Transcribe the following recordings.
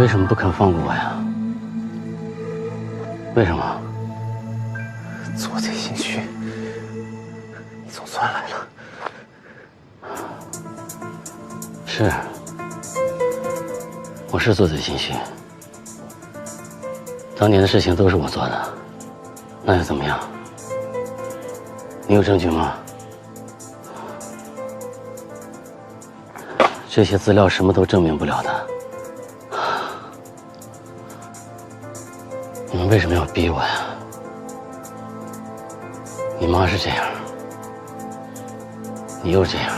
为什么不肯放过我呀？为什么？做贼心虚，你总算来了。是，我是做贼心虚。当年的事情都是我做的，那又怎么样？你有证据吗？这些资料什么都证明不了的。你们为什么要逼我呀？你妈是这样，你又这样，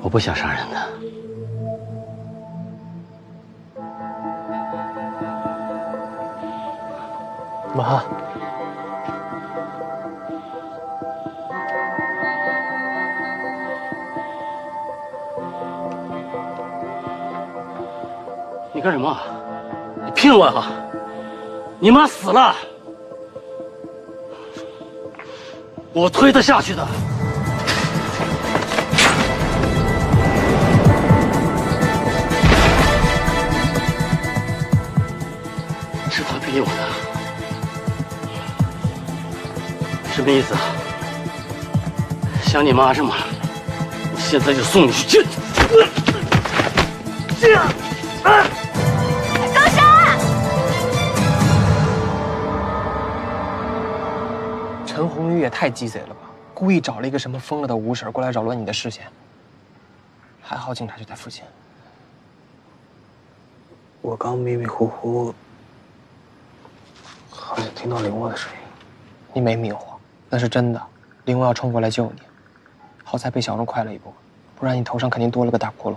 我不想杀人的。妈，你干什么？你骗我呀！你妈死了，我推她下去的。是她逼我的，什么意思啊？像你妈这么，我现在就送你去见。这样，高山，陈红宇也太鸡贼了吧！故意找了一个什么疯了的吴婶过来扰乱你的视线。还好警察就在附近。我刚迷迷糊糊，好像听到林沃的声音。你没迷糊，那是真的。林沃要冲过来救你，好在被小荣快了一步，不然你头上肯定多了个大窟窿。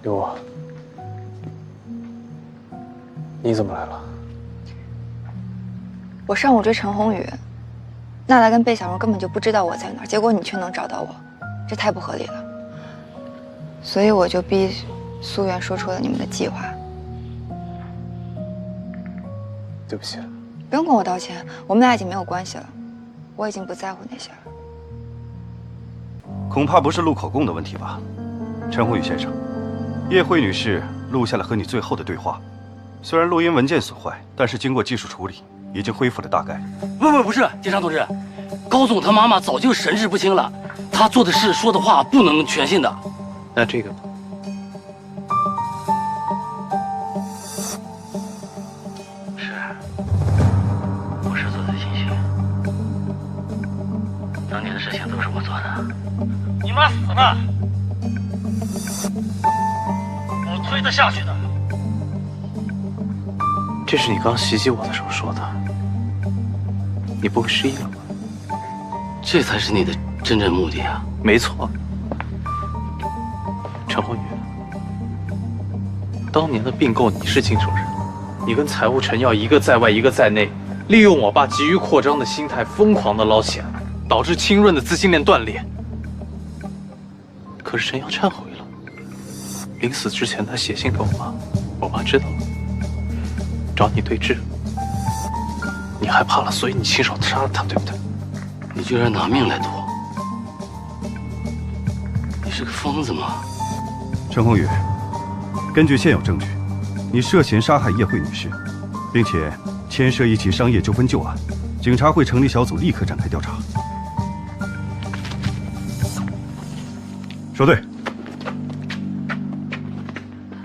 刘沃，你怎么来了？我上午追陈宏宇，娜娜跟贝小荣根本就不知道我在哪儿，结果你却能找到我，这太不合理了。所以我就逼苏远说出了你们的计划。对不起。不用跟我道歉，我们俩已经没有关系了，我已经不在乎那些了。恐怕不是录口供的问题吧，陈宏宇先生。叶慧女士录下了和你最后的对话，虽然录音文件损坏，但是经过技术处理，已经恢复了大概。不是，警察同志，高总他妈妈早就神志不清了，他做的事说的话不能全信的。那这个呢？是，我是做贼心虚，当年的事情都是我做的。你妈死了，我推她下去的。这是你刚袭击我的时候说的。你不会失忆了吧？这才是你的真正目的啊！没错，陈宏宇，当年的并购你是经手人，你跟财务陈耀一个在外一个在内，利用我爸急于扩张的心态疯狂的捞钱，导致清润的资金链断裂。可是陈耀忏悔了，临死之前他写信给我妈知道了，找你对质。你害怕了，所以你亲手杀了他，对不对？你居然拿命来赌！你是个疯子吗？陈宏宇，根据现有证据，你涉嫌杀害叶慧女士，并且牵涉一起商业纠纷旧案，警察会成立小组，立刻展开调查。收队。